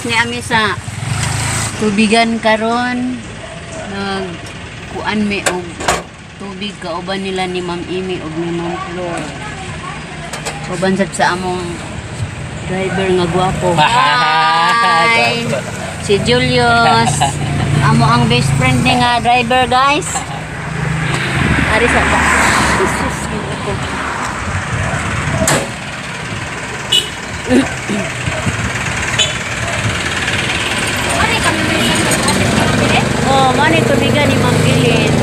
guys, ni ami sa tubigan karon. Kuan mi og tubig kauban nila ni Ma'am Amy og ni Ma'am Flor. Kauban sad sa among driver nga gwapo. Hi! Si Julius. Amo ang best friend ni nga driver, guys. Ari sa ba? Jesus ko. Oh, mani tubigan ni Ma'am Gilin.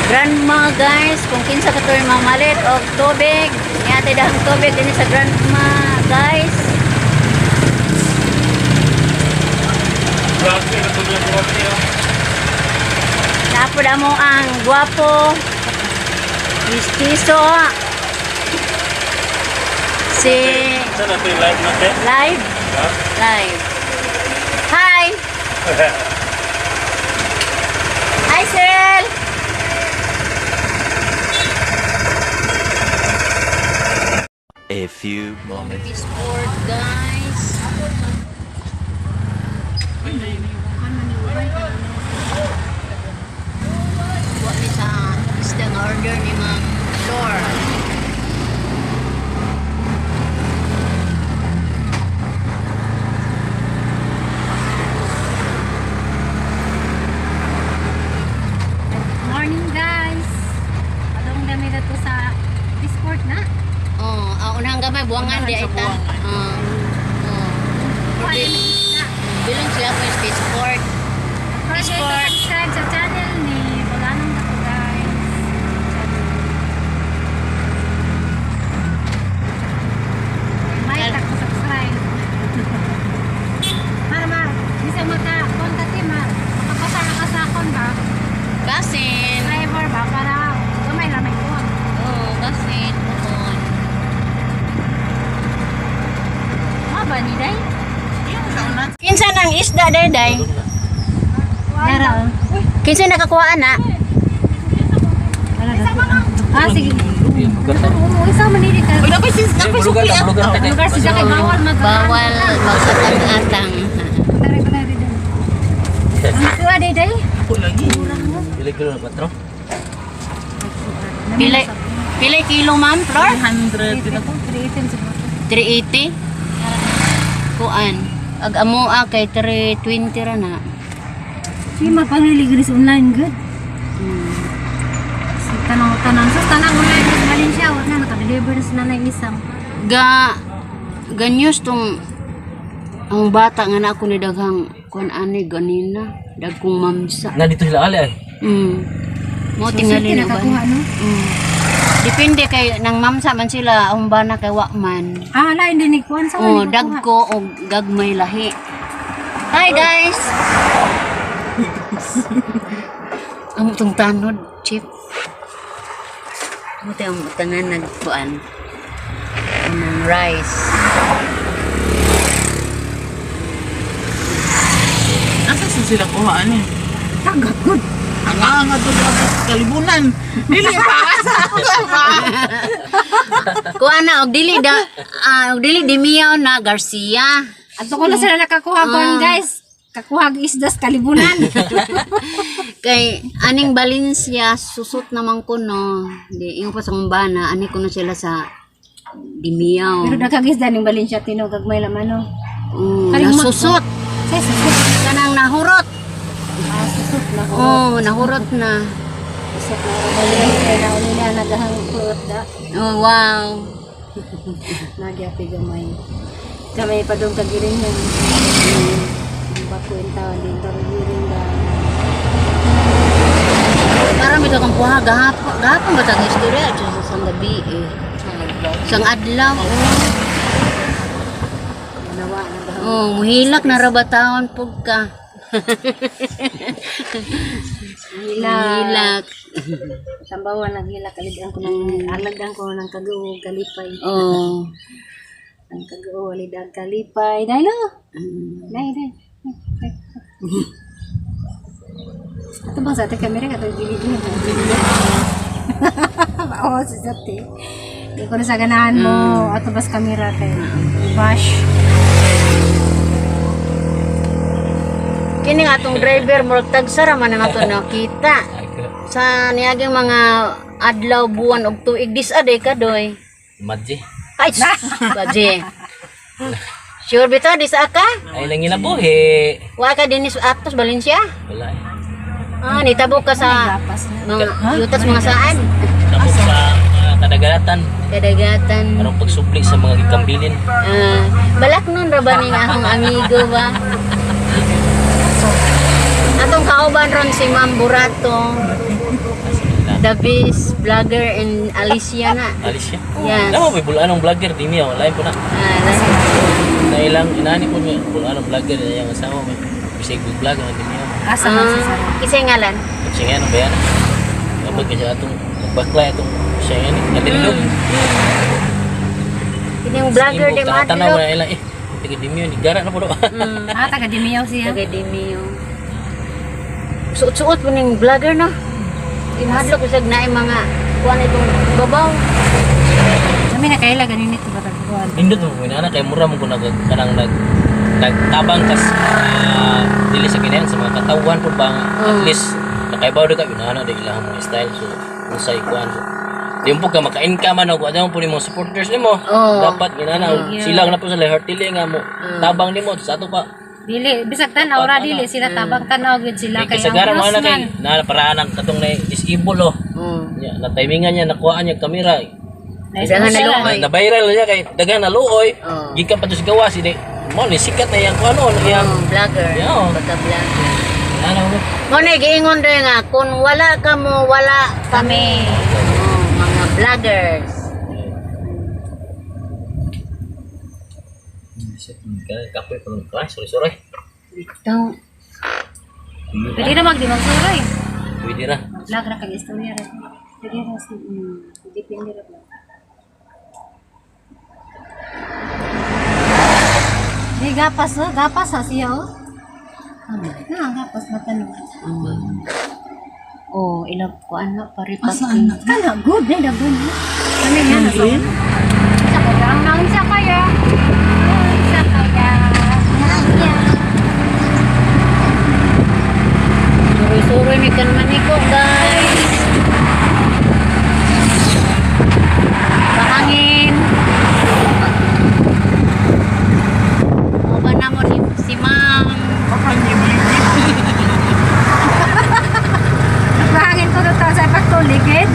Grandma, guys, kung kinsa ka to mamalit og tubig, niate dahang tubig din sa grandma, guys. Napod mo ang guwapo, mistiso, si live? Live. Hi! Hi, Cyril! A few moments. Sport, guys. Buat ni sa isdang order ni Ma'am Flor. Morning guys. Adong dami na to sa Discord na. Oh, unang gamay buwangan di ita. Bilang sila po yung Space Sport. Sport. Subscribe sa channel ni Bolanong Dako guys. May tak subscribe. Mar, bisa maka-contact ni Mar. Makapasa ka sa akon ba? Kasin. Driver ba para gamay lang may kon. Oh, kasin. Bukon. Ba ni day? Kinsa nang isda day? Dara. Kinsa nakakuha na? Sige. Isa man diri ka. Lugar siya kay bawal Bawal magsatang-atang. Ang tuwa day day. Pila kilo, Ma'am Flor? 300 din ako. 380. Kuan. Ag amo kay 320 ra na. Si mapangliligris online good. Si tanong sa tanang online sa Valencia wala na naka-deliver na sa nanay isang. Ganyos tong ang bata nga na ako ni daghang kuan ani ganina dagkong mamsa. Nga dito sila ali ay. Mo tingali na ba? Depende kay nang mamsa man sila ang bana kay wakman. Lain din ni kuan sa Oh, dagko og gagmay lahi. Hi guys. Ang tong tanod, chip. Mo tayong tangan nagkuan. Ng rice. Asa sila kuhaan eh? Tagad good. Ang to sa kalibunan. Dili pa asa pa. Kuan na og dili di miyaw na Garcia. Ato ko na sila nakakuha kon guys. Kakuha isdas kalibunan. Kay aning Valencia susot naman ko no. Di ingon pa sa kumbana ani ko na sila sa Dimiyaw. Pero nakagisda ning Valencia tino gagmay laman no. Nasusot. Say susot. Kanang nahurot. Susot na ko. Oh, nahurot na. Susot na Valencia na uli na nagahang kurot da. Oh, wow. Nagyapi gamay. Gamay pa doon kagiring yan. Bakuin tawon din kagiring da. Parang ito kang kuha gahapon ba tang istorya at sa gabi eh. Sang adlaw. Nawa na da. Oh, muhilak na rabataon pug ka. Hilak. Tambawan naghilak alidang ko ng alagdan ko ng kagaw kalipay. Oh. Ang kagaw alidang kalipay. Dai lo. Dai. Ato bang sa ate kamera ka to gilid niya. Oh, si Sate. Di ko na sa ganahan mo. Ato bas kamera kay bash. Kini nga atong driver murag tagsara man ang ato nakita. Sa niaging mga adlaw buwan og tuig disaday ka doy. Madji. Ay, baje. Sure bitaw di sa ka? Ay lang ginabuhi. Wa ka dinis atos Valencia? Wala eh. Ah, nitabok ka sa Gapas na. mga yutas mga saan? Tapos sa kadagatan. Kadagatan. Anong pagsupli sa mga gikambilin. Balak nun ra ba ning akong amigo ba? Atong kauban ron si Ma'am Burato, the best vlogger and Alicia na. Alicia. Yes. Naman may bulanong vlogger din niya. Lain po na. Na ilang inani po niya. Bulanong vlogger na yung asawa mo. Bisig vlogger na din niya. Asa man si Sara. Kisay ngalan? Kasi nga, ano ba yan? Kapag kasi atong baklay atong siya yan eh. Natilog. Ini yung vlogger di Tanaw madlo. na ilang eh. Tigil di mo yun. Gara na po do. Taga Dimiyaw siya. Tagay di miyo. Suot-suot po ning vlogger no. Imadlo ko sag naay mga kuan itong babaw. Kami na kaila ganin ito batag kuan. Indot mo po na kay mura mo ko kanang nagtabang kas dili sa kinayan sa mga katawan po ba nga. At least nakaibaw di ka inana di ilang mo style so unsay kuan so di mo ka maka-income ano ko adto po ni mga supporters nimo dapat ginana sila na po sa heart dili nga mo tabang nimo sa ato pa Dili bisag tanaw ra dili sila tabang tanaw gyud sila kay kay kasagaran mo ang na views kay man. na paraan ang katong na disable oh nya na timingan niya nakuha niya kamera Dagan na luoy. na viral niya kay dagan na luoy Oh. gikan pa to sa gawas hindi mo ni sikat na yang kuan ano yang Vlogger. Yeah. Bata vlogger. ano mo Mo na giingon rin nga kung wala ka mo wala kami. Mga vloggers. kapoy pa ng class sorry Ito. Pwede na magsuray. pwede ra Vlog ra kay istorya ra. Pwede ra sa depende ra. Di gapas ha siya oh. Gapas ba tanong? Oh, ilang ko ano paripat. Kana good na dagon. Ano yan? Sa kaya nang sa kaya. Sa kaya. Suroy-suroy ni kan maniko guys. Bahangin. O ba na mo si Ma'am? Bahangin ko to sa pagtuligid.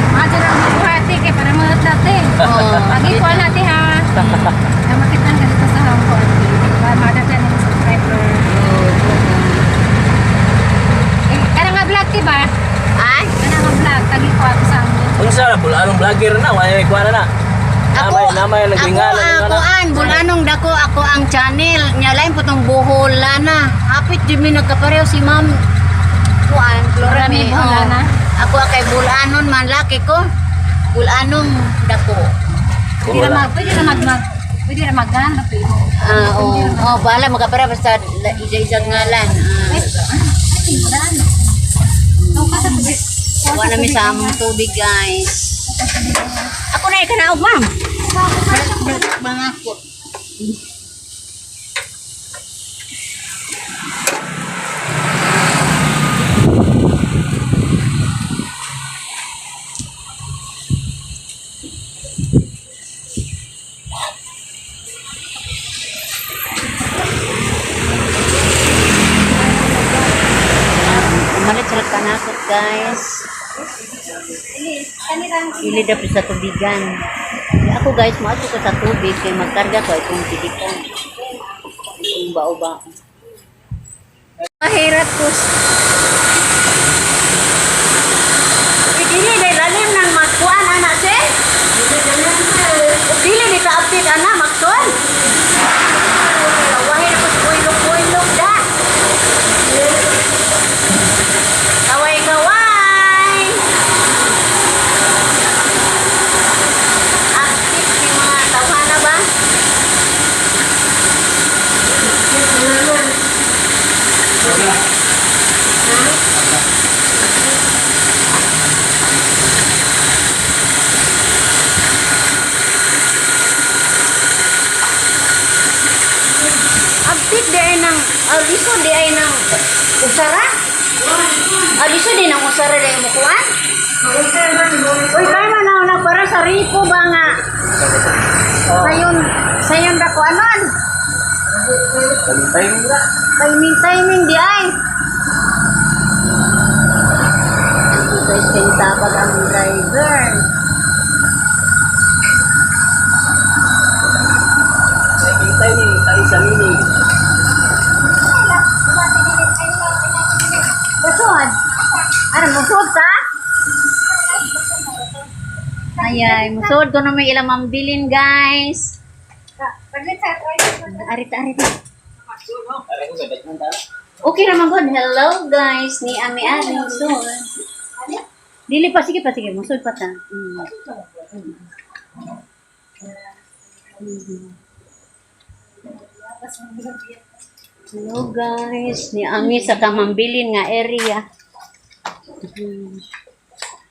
Maja lang magbuhati kay para mga natin. Pagi ko natin ha. Namatikman ka dito sa Hong Kong. Para madagyan ng subscriber. Kaya nga vlog diba? Ay? Kaya nga vlog. Tagi ko ako sa amin. unsa na bulanong vlogger na wala may kuan na namay naglingalan Bulanong dako ako ang channel. Nya lain putong buhola na. Hapit di mi nagkapareho si Ma'am. Kuan, Florami Buholana. Ako kay bulanon man laki ko. Bulanong dako. Pwede na maghanap eh. Bala magkapareho basta isa-isa ngalan. Wala mi sa among tubig guys. Ako na ikanaog ma'am. Bangako. Umalit sa kanakot guys. Ili dapat sa tubigan. Ako guys, masuk ko sa tubig kay magkarga ko itong titikan. Itong bao-bao. Mahirap po. Dili na lalim ng magkuan anak se. Dili ni ka-update anak magkuan. Wahid ako sa builog-builog da. Kaway-kaway. Aktif si mga tawhana ba? plastic di ay nang aliso di ay nang usara. Aliso di nang usara di mo kuan. Uy, kaya man na para sa ripo ba nga? Sayon da kuanon. Timing di ay. Guys, pintabag ang driver. Basod? Ano, musod ka? Ayay, musod ko na may ilang mambilin, guys. Arita. Okay naman good. Hello, guys. Ni Ami Ari, musod. Dili pa, sige, musod pa ta. Hello, guys. Ni Ami sa kamambilin nga area.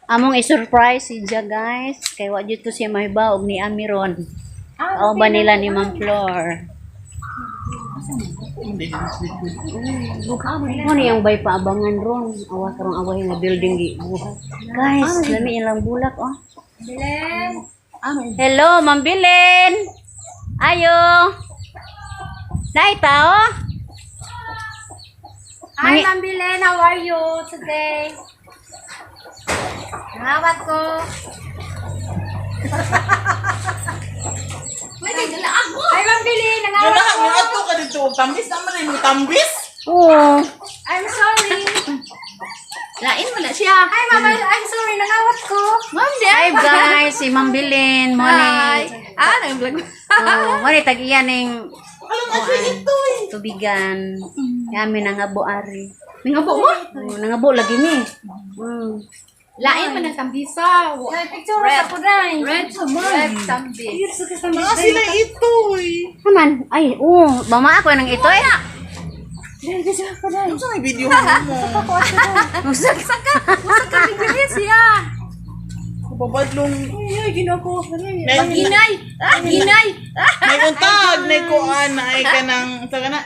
Among i-surprise siya, guys. Kaya wa dito siya may baog ni Ami ron. O ba nila ni Ma'am Flor? Ano yung bay paabangan ron? Awa karong away nga building gi buhat. Guys, lami ilang bulak, oh. Bilen. Hello, Ma'am Bilen. Ayo. Dai tao. Hi, Ma'am Bilen. How are you today? Ngawat ko. Hi, Ma'am Bilen. Nangawat Wala, ko. mga to ka dito. Tambis naman rin mo tambis. Oo. I'm sorry. Lain mo na siya. Hi, Mama. I'm sorry. Nangawat ko. Hi guys, si Ma'am Bilen. Morning. Nag-vlog. Oh, morning tag-iyan ning Alam nga siya ito eh. tubigan. Kami nangabo ari. Nangabo mo? Oh, nangabo lagi ni. Lain mo ng tambisa. Picture sa ko dai. Red tambis. Mga sila ito eh. Naman, ay, bama ako nang ito eh. Ano sa may video mo? Musak. Ka bigyan siya. Babadlong. Ay, ginako. May Ginay. Ginay. untag, may kuan, ay ka ng, sa ka na.